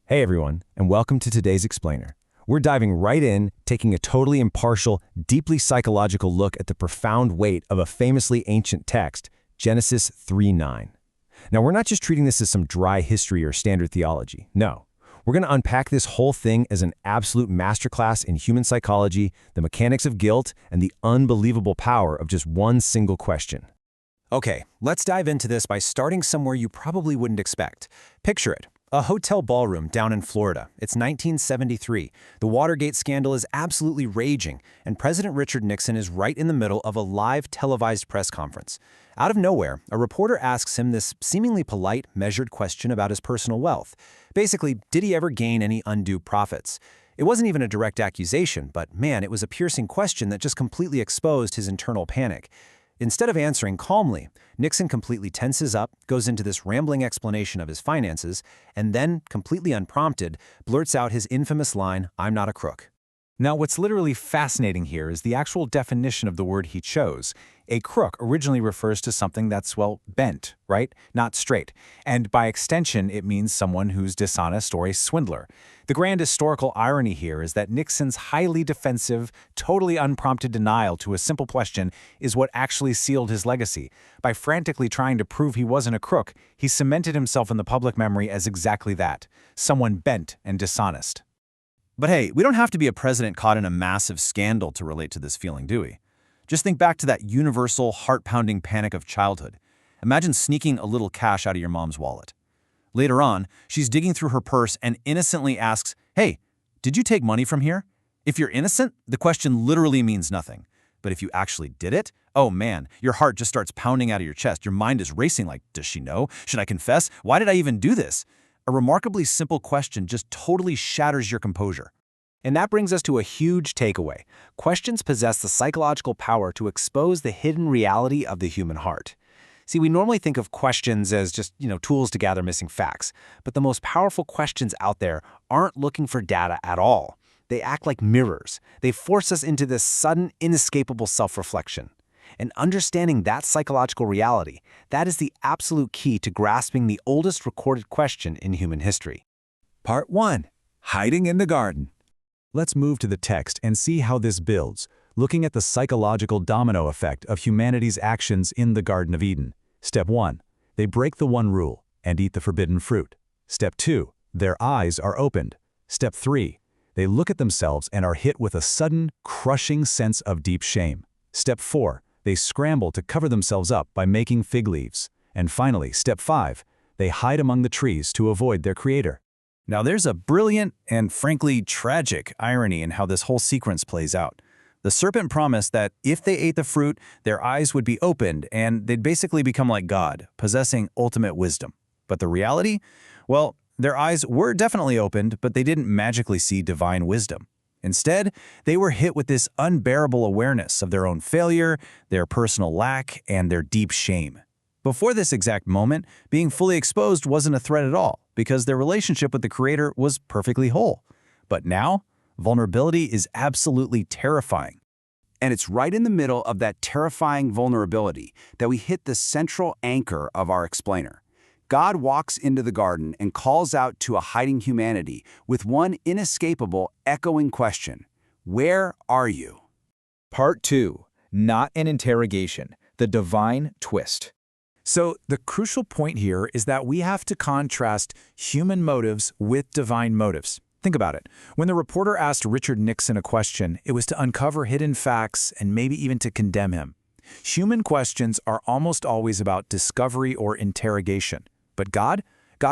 Hey everyone, and welcome to today's Explainer. We're diving right in, taking a totally impartial, deeply psychological look at the profound weight of a famously ancient text, Genesis 3:9. Now, we're not just treating this as some dry history or standard theology. No, we're going to unpack this whole thing as an absolute masterclass in human psychology, the mechanics of guilt, and the unbelievable power of just one single question. Okay, let's dive into this by starting somewhere you probably wouldn't expect. Picture it. A hotel ballroom down in Florida. It's 1973. The Watergate scandal is absolutely raging, and President Richard Nixon is right in the middle of a live televised press conference. Out of nowhere, a reporter asks him this seemingly polite, measured question about his personal wealth. Basically, did he ever gain any undue profits? It wasn't even a direct accusation, but man, it was a piercing question that just completely exposed his internal panic. Instead of answering calmly, Nixon completely tenses up, goes into this rambling explanation of his finances, and then, completely unprompted, blurts out his infamous line, "I'm not a crook." Now, what's literally fascinating here is the actual definition of the word he chose. A crook originally refers to something that's, well, bent, right? Not straight. And by extension, it means someone who's dishonest or a swindler. The grand historical irony here is that Nixon's highly defensive, totally unprompted denial to a simple question is what actually sealed his legacy. By frantically trying to prove he wasn't a crook, he cemented himself in the public memory as exactly that, someone bent and dishonest. But hey, we don't have to be a president caught in a massive scandal to relate to this feeling, do we? Just think back to that universal, heart-pounding panic of childhood. Imagine sneaking a little cash out of your mom's wallet. Later on, she's digging through her purse and innocently asks, "Hey, did you take money from here?" If you're innocent, the question literally means nothing. But if you actually did it, oh man, your heart just starts pounding out of your chest. Your mind is racing like, does she know? Should I confess? Why did I even do this? A remarkably simple question just totally shatters your composure. And that brings us to a huge takeaway. Questions possess the psychological power to expose the hidden reality of the human heart. See, we normally think of questions as just, tools to gather missing facts. But the most powerful questions out there aren't looking for data at all. They act like mirrors. They force us into this sudden, inescapable self-reflection. And understanding that psychological reality, that is the absolute key to grasping the oldest recorded question in human history. Part 1. Hiding in the Garden. Let's move to the text and see how this builds, looking at the psychological domino effect of humanity's actions in the Garden of Eden. Step 1. They break the one rule and eat the forbidden fruit. Step 2. Their eyes are opened. Step 3. They look at themselves and are hit with a sudden, crushing sense of deep shame. Step 4. They scramble to cover themselves up by making fig leaves. And finally, step 5. They hide among the trees to avoid their creator. Now there's a brilliant and frankly tragic irony in how this whole sequence plays out. The serpent promised that if they ate the fruit, their eyes would be opened and they'd basically become like God, possessing ultimate wisdom. But the reality? Well, their eyes were definitely opened, but they didn't magically see divine wisdom. Instead, they were hit with this unbearable awareness of their own failure, their personal lack, and their deep shame. Before this exact moment, being fully exposed wasn't a threat at all, because their relationship with the Creator was perfectly whole. But now, vulnerability is absolutely terrifying. And it's right in the middle of that terrifying vulnerability that we hit the central anchor of our explainer. God walks into the garden and calls out to a hiding humanity with one inescapable, echoing question: where are you? Part 2. Not an interrogation. The divine twist. So the crucial point here is that we have to contrast human motives with divine motives. Think about it. When the reporter asked Richard Nixon a question, it was to uncover hidden facts and maybe even to condemn him. Human questions are almost always about discovery or interrogation. But God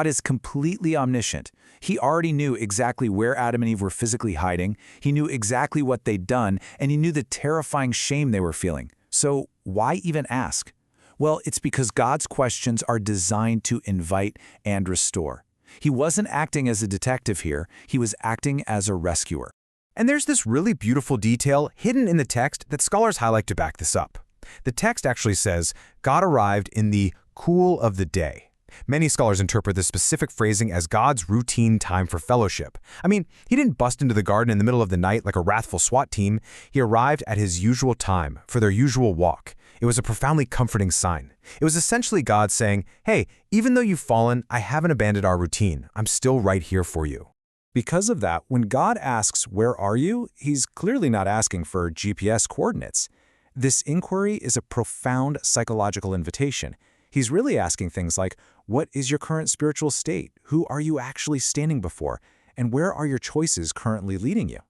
is completely omniscient. He already knew exactly where Adam and Eve were physically hiding. He knew exactly what they'd done, and he knew the terrifying shame they were feeling. So why even ask? Well, it's because God's questions are designed to invite and restore. He wasn't acting as a detective here. He was acting as a rescuer. And there's this really beautiful detail hidden in the text that scholars highlight to back this up. The text actually says, God arrived in the cool of the day. Many scholars interpret this specific phrasing as God's routine time for fellowship. I mean, he didn't bust into the garden in the middle of the night like a wrathful SWAT team. He arrived at his usual time for their usual walk. It was a profoundly comforting sign. It was essentially God saying, hey, even though you've fallen, I haven't abandoned our routine. I'm still right here for you. Because of that, when God asks, "Where are you?" he's clearly not asking for GPS coordinates. This inquiry is a profound psychological invitation. He's really asking things like, what is your current spiritual state? Who are you actually standing before? And where are your choices currently leading you?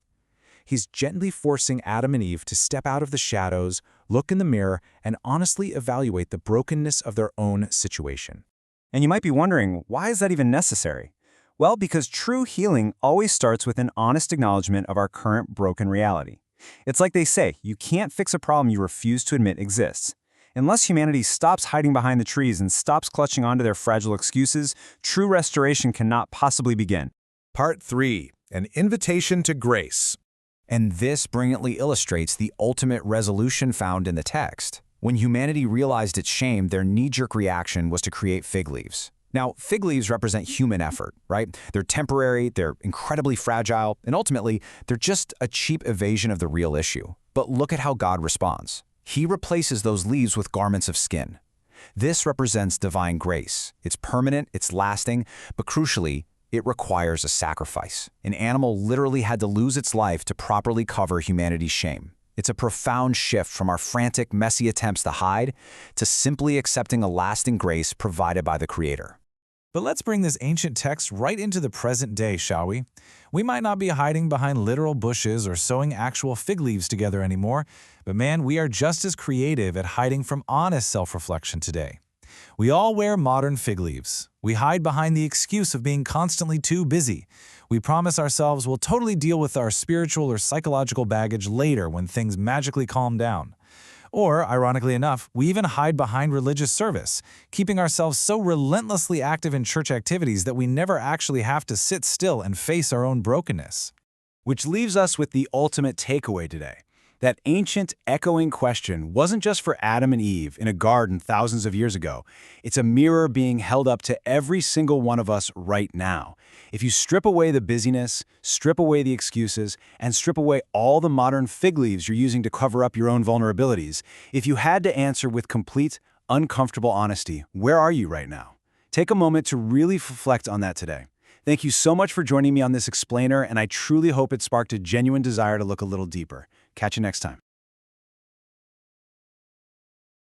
He's gently forcing Adam and Eve to step out of the shadows, look in the mirror, and honestly evaluate the brokenness of their own situation. And you might be wondering, why is that even necessary? Well, because true healing always starts with an honest acknowledgement of our current broken reality. It's like they say, you can't fix a problem you refuse to admit exists. Unless humanity stops hiding behind the trees and stops clutching onto their fragile excuses, true restoration cannot possibly begin. Part 3. An invitation to grace. And this brilliantly illustrates the ultimate resolution found in the text. When humanity realized its shame, their knee-jerk reaction was to create fig leaves. Now, fig leaves represent human effort, right? They're temporary, they're incredibly fragile, and ultimately, they're just a cheap evasion of the real issue. But look at how God responds. He replaces those leaves with garments of skin. This represents divine grace. It's permanent, it's lasting, but crucially, it requires a sacrifice. An animal literally had to lose its life to properly cover humanity's shame. It's a profound shift from our frantic, messy attempts to hide to simply accepting a lasting grace provided by the Creator. But let's bring this ancient text right into the present day, shall we? We might not be hiding behind literal bushes or sewing actual fig leaves together anymore, but man, we are just as creative at hiding from honest self-reflection today. We all wear modern fig leaves. We hide behind the excuse of being constantly too busy. We promise ourselves we'll totally deal with our spiritual or psychological baggage later when things magically calm down. Or, ironically enough, we even hide behind religious service, keeping ourselves so relentlessly active in church activities that we never actually have to sit still and face our own brokenness. Which leaves us with the ultimate takeaway today. That ancient, echoing question wasn't just for Adam and Eve in a garden thousands of years ago. It's a mirror being held up to every single one of us right now. If you strip away the busyness, strip away the excuses, and strip away all the modern fig leaves you're using to cover up your own vulnerabilities, if you had to answer with complete, uncomfortable honesty, where are you right now? Take a moment to really reflect on that today. Thank you so much for joining me on this explainer, and I truly hope it sparked a genuine desire to look a little deeper. Catch you next time.